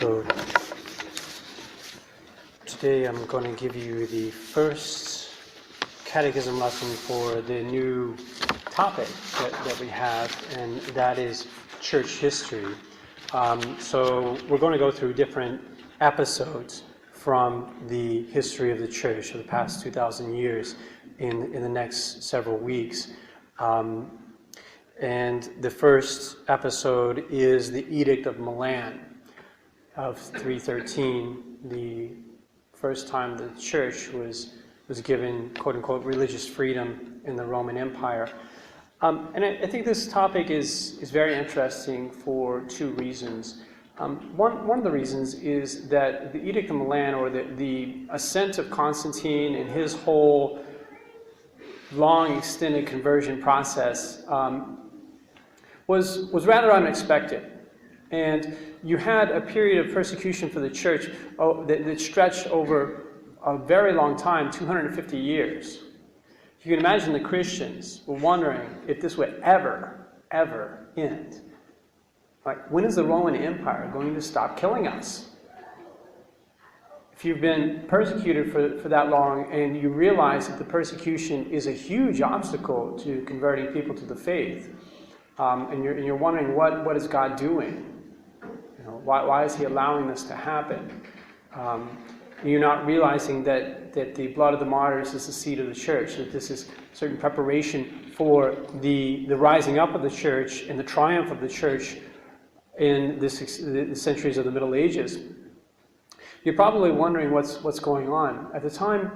episode. Today I'm going to give you the first Catechism lesson for the new topic that we have, and that is church history. So we're going to go through different episodes from the history of the church for the past 2,000 years in the next several weeks. And the first episode is the Edict of Milan of 313, the first time the church was given, quote-unquote, religious freedom in the Roman Empire. And I think this topic is very interesting for two reasons. One of the reasons is that the Edict of Milan, or the ascent of Constantine and his whole long extended conversion process, was rather unexpected. And you had a period of persecution for the church that stretched over a very long time, 250 years. You can imagine the Christians were wondering if this would ever end. Like, when is the Roman Empire going to stop killing us? If you've been persecuted for that long and you realize that the persecution is a huge obstacle to converting people to the faith, and you're wondering what is God doing? You know, why is He allowing this to happen? You're not realizing that the blood of the martyrs is the seed of the church, that this is certain preparation for the rising up of the church and the triumph of the church in the centuries of the Middle Ages. You're probably wondering what's going on. At the time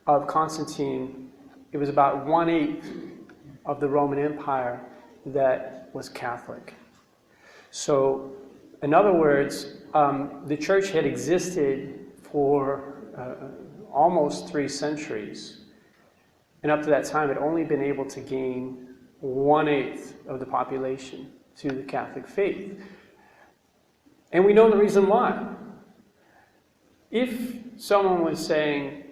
of Constantine, it was about 1/8 of the Roman Empire that was Catholic. So, in other words, the church had existed for almost 3 centuries, and up to that time had only been able to gain 1/8 of the population to the Catholic faith. And we know the reason why. If someone was saying,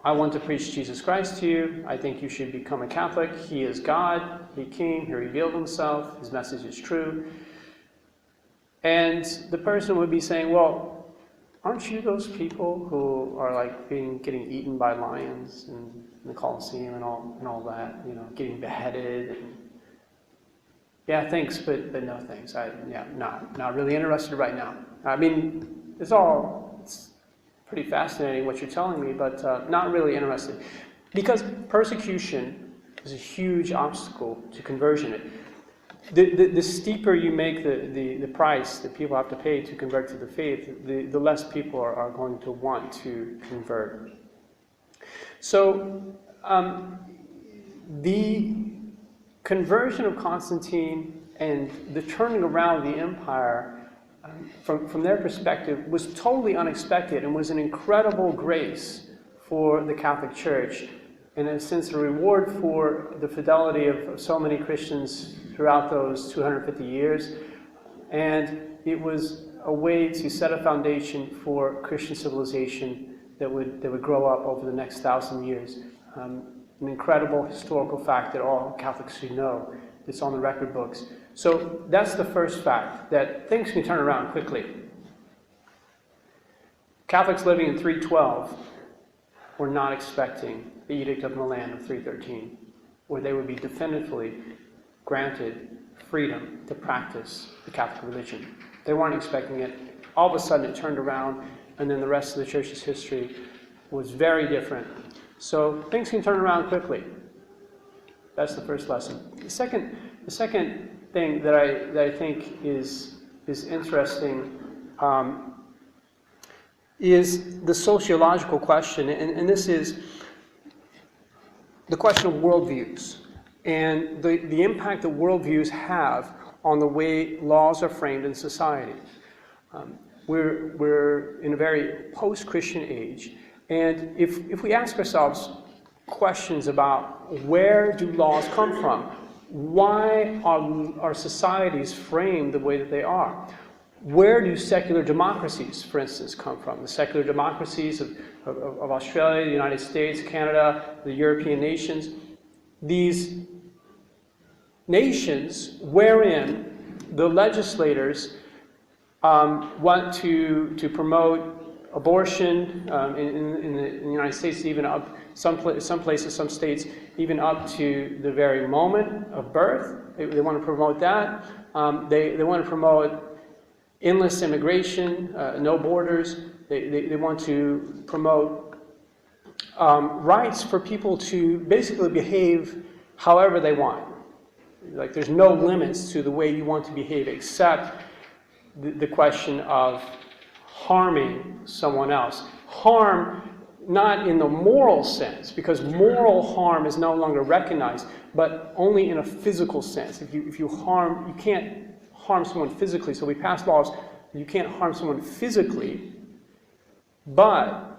I want to preach Jesus Christ to you, I think you should become a Catholic, He is God, He came, He revealed Himself, His message is true, and the person would be saying, well, aren't you those people who are like getting eaten by lions in the Colosseum and all that, you know, getting beheaded? And, yeah, thanks, but no thanks. Not really interested right now. I mean, it's pretty fascinating what you're telling me, but not really interested. Because persecution is a huge obstacle to conversion. The steeper you make the price that people have to pay to convert to the faith, the less people are going to want to convert. So the conversion of Constantine and the turning around of the empire, from their perspective, was totally unexpected and was an incredible grace for the Catholic Church, and in a sense a reward for the fidelity of so many Christians throughout those 250 years. And it was a way to set a foundation for Christian civilization that would grow up over the next 1,000 years. An incredible historical fact that all Catholics should know. It's on the record books. So that's the first fact, that things can turn around quickly. Catholics living in 312 were not expecting the Edict of Milan of 313, where they would be definitively granted freedom to practice the Catholic religion. They weren't expecting it. All of a sudden it turned around, and then the rest of the church's history was very different. So things can turn around quickly. That's the first lesson. The second thing that I think is interesting is the sociological question, and this is the question of worldviews and the impact that worldviews have on the way laws are framed in society. We're in a very post-Christian age, and if we ask ourselves questions about where do laws come from, why are societies framed the way that they are, where do secular democracies, for instance, come from? The secular democracies of Australia, the United States, Canada, the European nations. These nations wherein the legislators want to promote abortion in the United States, even up some places, some states, even up to the very moment of birth. They want to promote that. They want to promote endless immigration, no borders. They want to promote rights for people to basically behave however they want. Like, there's no limits to the way you want to behave, except the question of harming someone else. Harm, not in the moral sense, because moral harm is no longer recognized, but only in a physical sense. If you harm, you can't harm someone physically. So we pass laws that you can't harm someone physically, but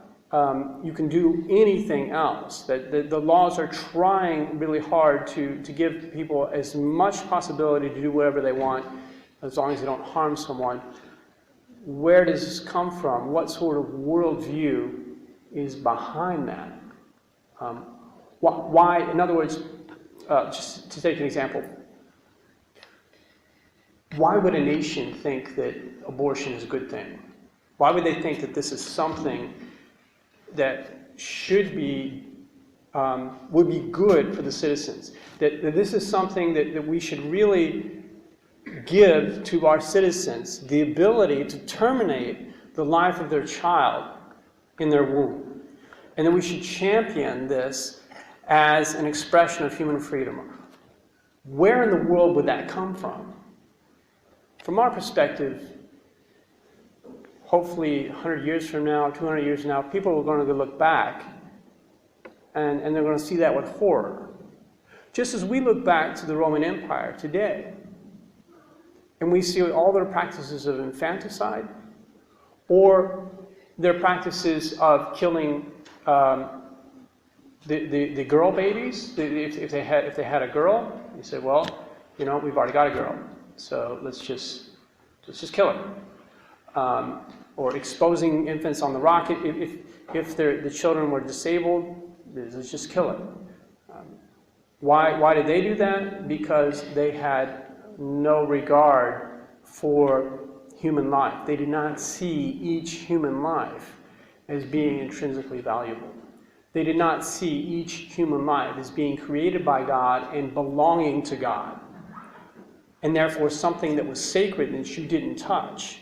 you can do anything else. That the laws are trying really hard to give people as much possibility to do whatever they want, as long as they don't harm someone. Where does this come from? What sort of worldview is behind that? Why, in other words, just to take an example, why would a nation think that abortion is a good thing? Why would they think that this is something that should be, would be good for the citizens? That this is something that we should really give to our citizens, the ability to terminate the life of their child in their womb. And that we should champion this as an expression of human freedom. Where in the world would that come from? From our perspective, hopefully 100 years from now, 200 years from now, people are going to look back and they're going to see that with horror. Just as we look back to the Roman Empire today, and we see all their practices of infanticide, or their practices of killing the girl babies. If they had a girl, you say, well, we've already got a girl, so let's just kill her. Or exposing infants on the rocket. If the children were disabled, let's just kill them. Why did they do that? Because they had no regard for human life. They did not see each human life as being intrinsically valuable. They did not see each human life as being created by God and belonging to God, and therefore something that was sacred and that you didn't touch.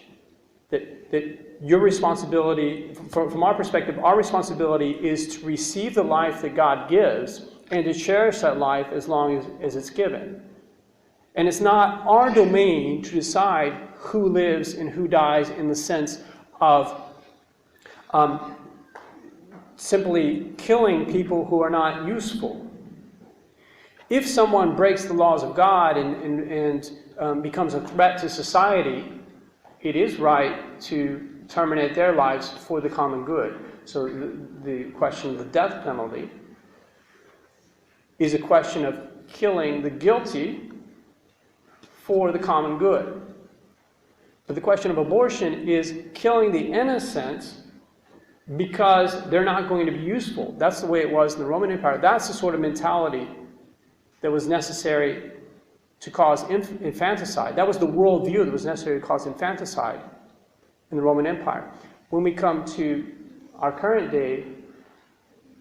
That your responsibility, from our perspective, our responsibility is to receive the life that God gives and to cherish that life as long as it's given. And it's not our domain to decide who lives and who dies in the sense of simply killing people who are not useful. If someone breaks the laws of God and becomes a threat to society, it is right to terminate their lives for the common good. So the question of the death penalty is a question of killing the guilty for the common good. But the question of abortion is killing the innocent because they're not going to be useful. That's the way it was in the Roman Empire. That's the sort of mentality that was necessary to cause infanticide. That was the worldview that was necessary to cause infanticide in the Roman Empire. When we come to our current day,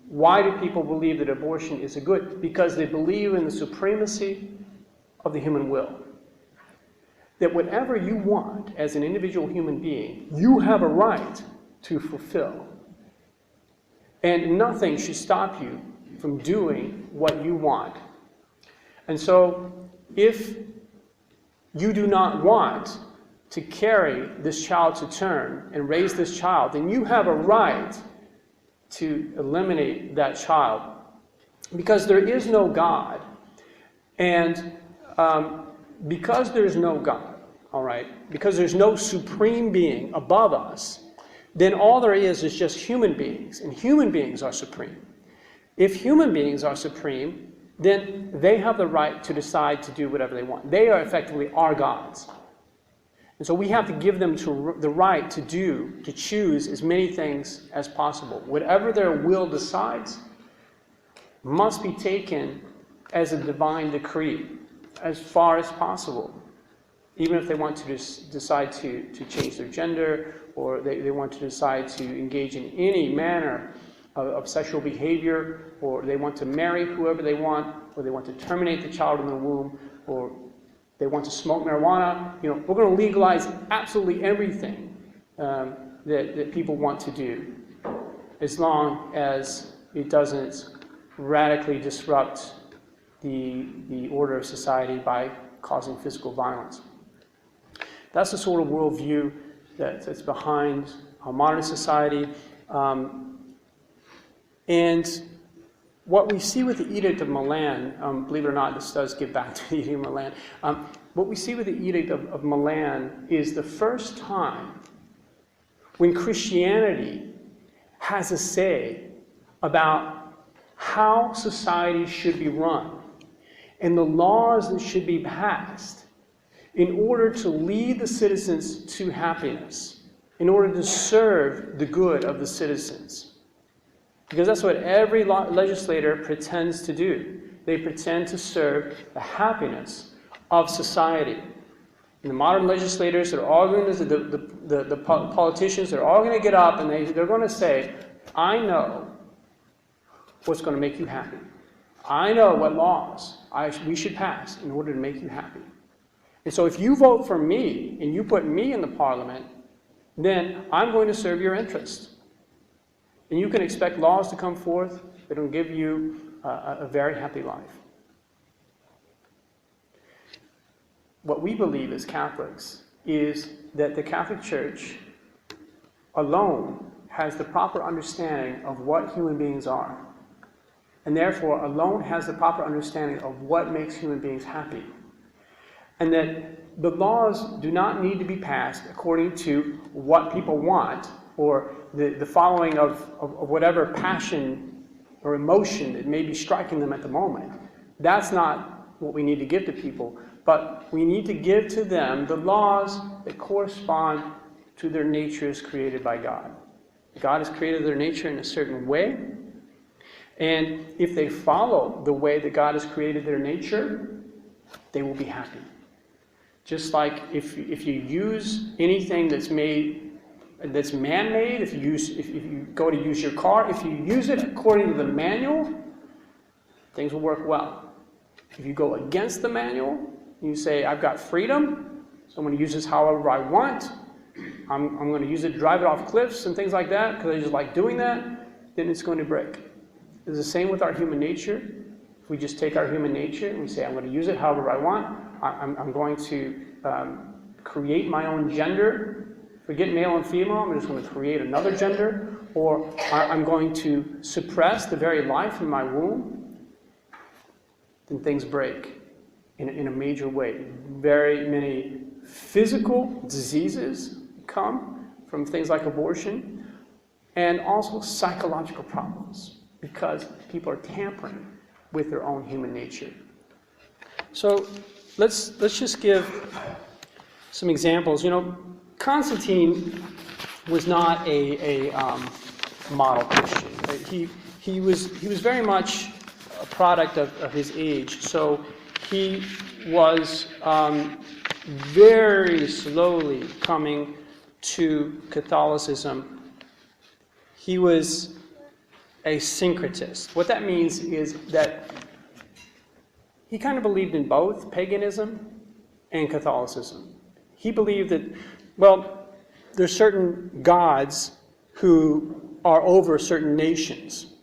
why do people believe that abortion is a good? Because they believe in the supremacy of the human will. That whatever you want as an individual human being, you have a right to fulfill. And nothing should stop you from doing what you want. And so, if you do not want to carry this child to term and raise this child, then you have a right to eliminate that child. Because there is no God. And because there's no God, all right, because there's no supreme being above us, then all there is just human beings, and human beings are supreme. If human beings are supreme, then they have the right to decide to do whatever they want. They are effectively our gods. And so we have to give them the right to choose as many things as possible. Whatever their will decides must be taken as a divine decree as far as possible. Even if they want to just decide to change their gender, or they want to decide to engage in any manner of sexual behavior, or they want to marry whoever they want, or they want to terminate the child in the womb, or they want to smoke marijuana. We're going to legalize absolutely everything that people want to do, as long as it doesn't radically disrupt the order of society by causing physical violence. That's the sort of worldview that's behind our modern society. And what we see with the Edict of Milan, believe it or not, this does get back to the Edict of Milan. What we see with the Edict of Milan is the first time when Christianity has a say about how society should be run and the laws that should be passed in order to lead the citizens to happiness, in order to serve the good of the citizens. Because that's what every legislator pretends to do. They pretend to serve the happiness of society. And the modern legislators are all going to, the politicians are all going to get up and they're going to say, I know what's going to make you happy. I know what laws we should pass in order to make you happy. And so if you vote for me and you put me in the parliament, then I'm going to serve your interest. And you can expect laws to come forth that will give you a very happy life. What we believe as Catholics is that the Catholic Church alone has the proper understanding of what human beings are, and therefore alone has the proper understanding of what makes human beings happy. And that the laws do not need to be passed according to what people want, or the following of whatever passion or emotion that may be striking them at the moment. That's not what we need to give to people, but we need to give to them the laws that correspond to their natures created by God. God has created their nature in a certain way, and if they follow the way that God has created their nature, they will be happy. Just like if you use anything that's man-made, if you go to use your car, if you use it according to the manual, things will work well. If you go against the manual, you say, I've got freedom, so I'm going to use this however I want, I'm going to use it to drive it off cliffs and things like that, because I just like doing that, then it's going to break. It's the same with our human nature. If we just take our human nature and we say, I'm going to use it however I want, I'm going to create my own gender. Forget male and female, I'm just going to create another gender, or I'm going to suppress the very life in my womb, then things break in a major way. Very many physical diseases come from things like abortion, and also psychological problems, because people are tampering with their own human nature. So let's just give some examples. Constantine was not a model Christian. He was very much a product of his age. So he was very slowly coming to Catholicism. He was a syncretist. What that means is that he kind of believed in both paganism and Catholicism. He believed that, well, there's certain gods who are over certain nations,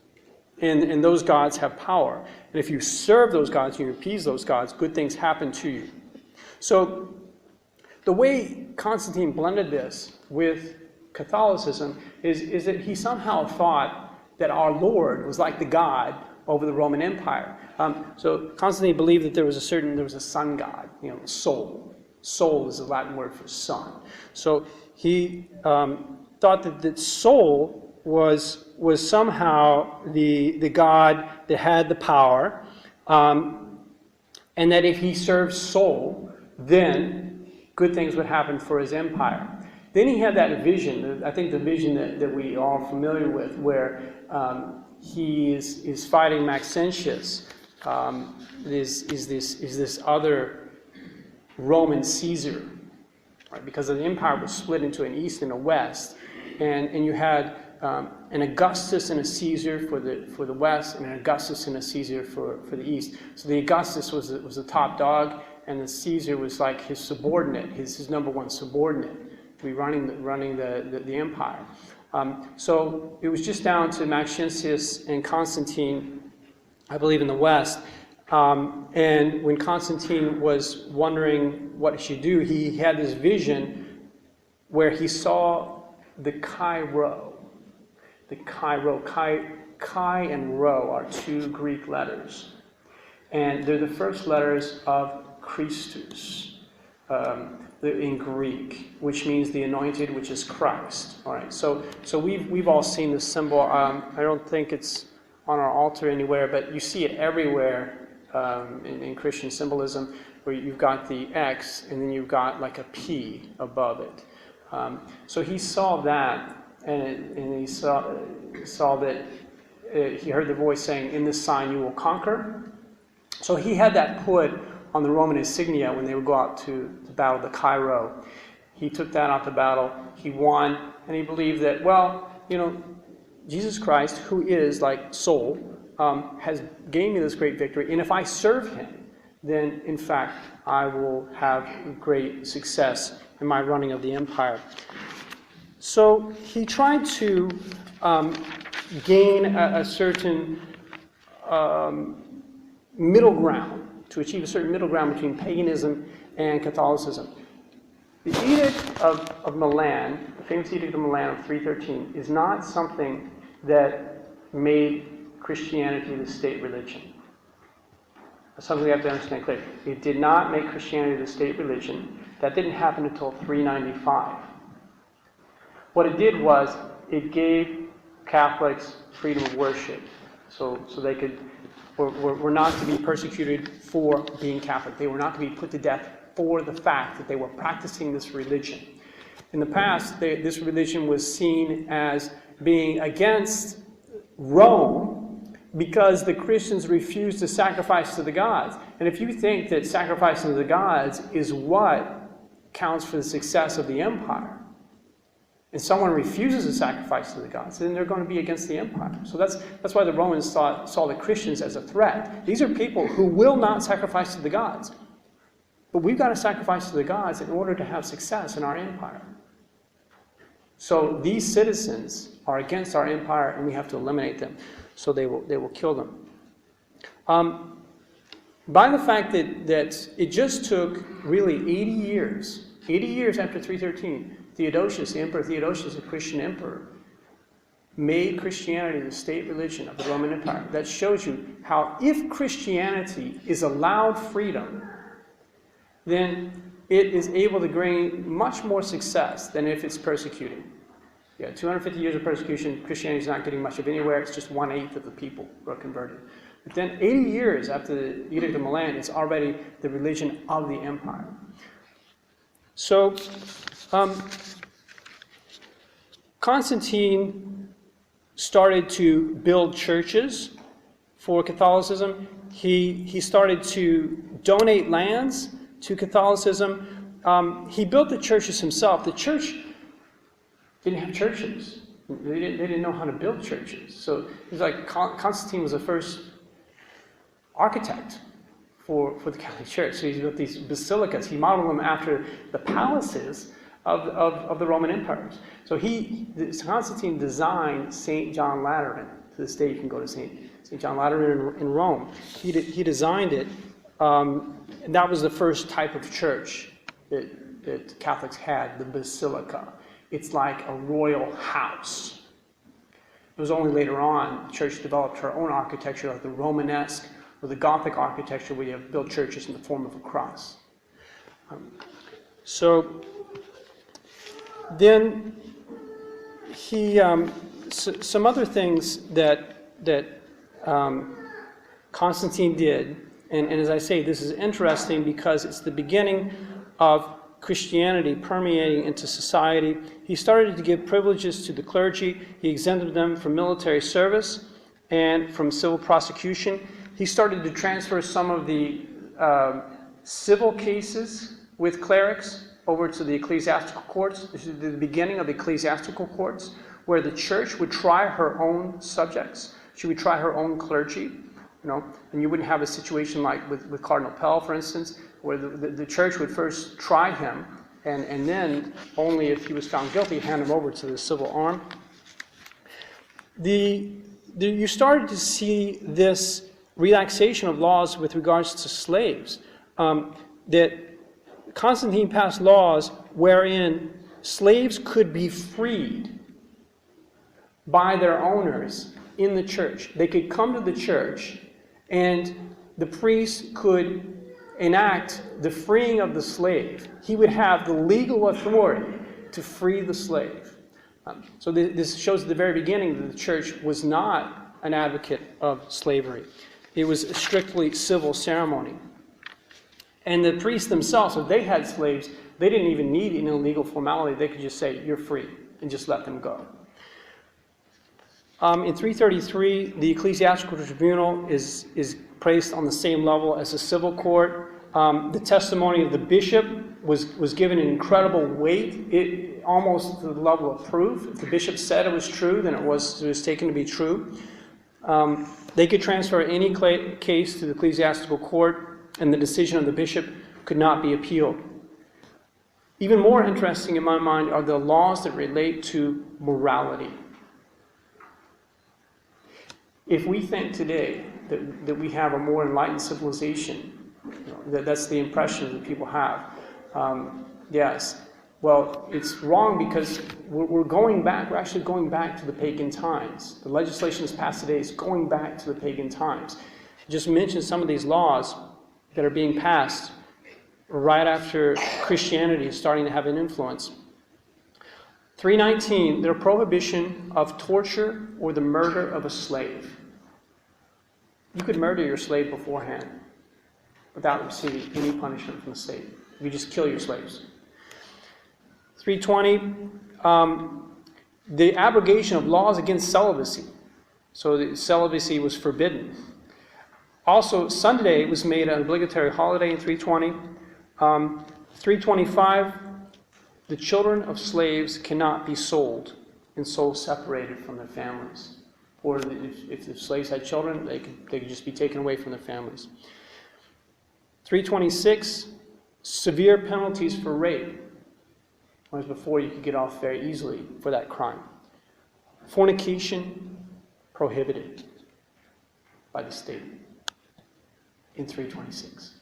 and those gods have power. And if you serve those gods and you appease those gods, good things happen to you. So the way Constantine blended this with Catholicism is that he somehow thought that our Lord was like the God over the Roman Empire. So Constantine believed that there was a sun god, Sol. Sol is the Latin word for sun. So he thought that Sol was somehow the god that had the power, and that if he served Sol, then good things would happen for his empire. Then he had that vision, I think the vision that we are all familiar with, where he is fighting Maxentius. Is this other Roman Caesar, right? Because the empire was split into an east and a west, and you had an Augustus and a Caesar for the west, and an Augustus and a Caesar for the east. So the Augustus was the top dog, and the Caesar was like his subordinate, his number one subordinate, to be running the empire. So it was just down to Maxentius and Constantine, I believe, in the west. And when Constantine was wondering what he should do, he had this vision where he saw the Chi-Rho. The Chi-Rho. Chi and Rho are two Greek letters. And they're the first letters of Christus in Greek, which means the anointed, which is Christ. All right. So we've all seen this symbol. I don't think it's on our altar anywhere, but you see it everywhere in Christian symbolism, where you've got the X and then you've got like a P above it. So he saw that. And he saw that he heard the voice saying, "In this sign you will conquer." So he had that put on the Roman insignia when they would go out to battle the Chi-Rho. He took that out to battle. He won, and he believed that, well, Jesus Christ, who is like soul, has gained me this great victory, and if I serve him, then in fact I will have great success in my running of the empire. So he tried to gain a certain middle ground, to achieve a certain middle ground between paganism and Catholicism. The Edict of Milan, the famous Edict of Milan of 313, is not something that made Christianity the state religion. That's something we have to understand clearly. It did not make Christianity the state religion. That didn't happen until 395. What it did was it gave Catholics freedom of worship, so they were not to be persecuted for being Catholic. They were not to be put to death for the fact that they were practicing this religion. In the past, this religion was seen as being against Rome because the Christians refused to sacrifice to the gods. And if you think that sacrificing to the gods is what counts for the success of the empire, and someone refuses to sacrifice to the gods, then they're going to be against the empire. So that's why the Romans saw the Christians as a threat. These are people who will not sacrifice to the gods. But we've got to sacrifice to the gods in order to have success in our empire. So these citizens are against our empire, and we have to eliminate them. So they will kill them. By the fact that it just took really 80 years after 313, Theodosius, the Emperor Theodosius, a Christian emperor, made Christianity the state religion of the Roman Empire. That shows you how if Christianity is allowed freedom, then it is able to gain much more success than if it's persecuted. 250 years of persecution, Christianity is not getting much of anywhere. It's just 1/8 of the people who are converted. But then 80 years after the Edict of Milan, it's already the religion of the empire. So, Constantine started to build churches for Catholicism. He started to donate lands to Catholicism. He built the churches himself. The church didn't have churches. They didn't know how to build churches. So it was like Constantine was the first architect for the Catholic Church. So he built these basilicas. He modeled them after the palaces of the Roman empires. So Constantine designed St. John Lateran. To this day, you can go to St. John Lateran in Rome. He designed it. And that was the first type of church that Catholics had, the basilica. It's like a royal house. It was only later on the church developed her own architecture, like the Romanesque or the Gothic architecture, where you have built churches in the form of a cross. Then some other things that Constantine did, and as I say, this is interesting because it's the beginning of Christianity permeating into society. He started to give privileges to the clergy. He exempted them from military service and from civil prosecution. He started to transfer some of the civil cases with clerics over to the ecclesiastical courts. This is the beginning of the ecclesiastical courts, where the church would try her own subjects. She would try her own clergy, and you wouldn't have a situation like with Cardinal Pell, for instance, where the church would first try him, and then only if he was found guilty, hand him over to the civil arm. You started to see this relaxation of laws with regards to slaves, that Constantine passed laws wherein slaves could be freed by their owners in the church. They could come to the church, and the priest could enact the freeing of the slave. He would have the legal authority to free the slave. So this shows at the very beginning that the church was not an advocate of slavery. It was a strictly civil ceremony. And the priests themselves, if they had slaves, they didn't even need an illegal formality. They could just say, "You're free," and just let them go. In 333, the ecclesiastical tribunal is placed on the same level as the civil court. The testimony of the bishop was given an incredible weight, almost to the level of proof. If the bishop said it was true, then it was taken to be true. They could transfer any case to the ecclesiastical court, and the decision of the bishop could not be appealed. Even more interesting in my mind are the laws that relate to morality. If we think today that we have a more enlightened civilization, that's the impression that people have. Yes. Well, it's wrong because we're actually going back to the pagan times. The legislation that's passed today is going back to the pagan times. Just mention some of these laws that are being passed right after Christianity is starting to have an influence. 319, the prohibition of torture or the murder of a slave. You could murder your slave beforehand without receiving any punishment from the state. You just kill your slaves. 320, the abrogation of laws against celibacy. So the celibacy was forbidden. Also, Sunday was made an obligatory holiday in 320. 325, the children of slaves cannot be sold and so separated from their families. Or if the slaves had children, they could just be taken away from their families. 326, severe penalties for rape. Whereas before you could get off very easily for that crime. Fornication, prohibited by the state in 326.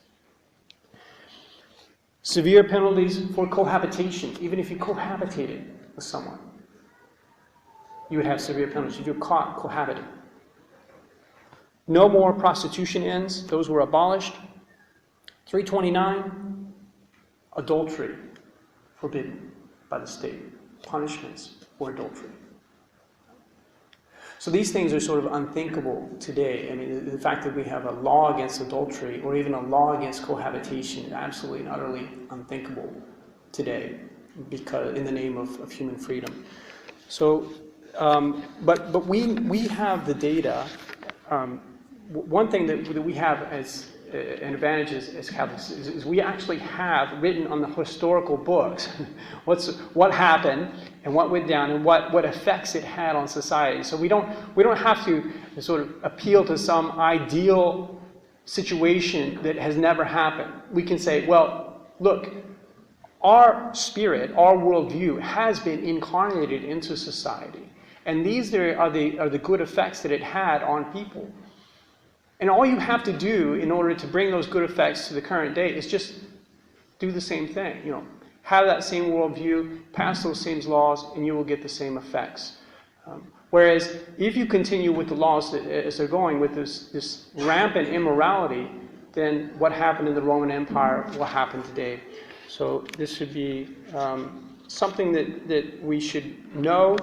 Severe penalties for cohabitation. Even if you cohabitated with someone, you would have severe penalties if you're caught cohabiting. No more prostitution ends. Those were abolished. 329, adultery, forbidden by the state. Punishments for adultery. So these things are sort of unthinkable today. I mean, the fact that we have a law against adultery or even a law against cohabitation is absolutely and utterly unthinkable today, because in the name of human freedom. So, but we have the data. One thing that we have as an advantage as Catholics is we actually have written on the historical books what happened and what went down and what effects it had on society. So we don't have to sort of appeal to some ideal situation that has never happened. We can say, well, look, our spirit, our worldview has been incarnated into society, and these are the good effects that it had on people. And all you have to do in order to bring those good effects to the current day is just do the same thing. Have that same worldview, pass those same laws, and you will get the same effects. Whereas if you continue with the laws as they're going, with this rampant immorality, then what happened in the Roman Empire will happen today. So this should be something that we should know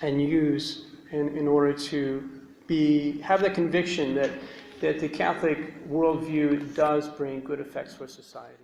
and use in order to have the conviction that the Catholic worldview does bring good effects for society.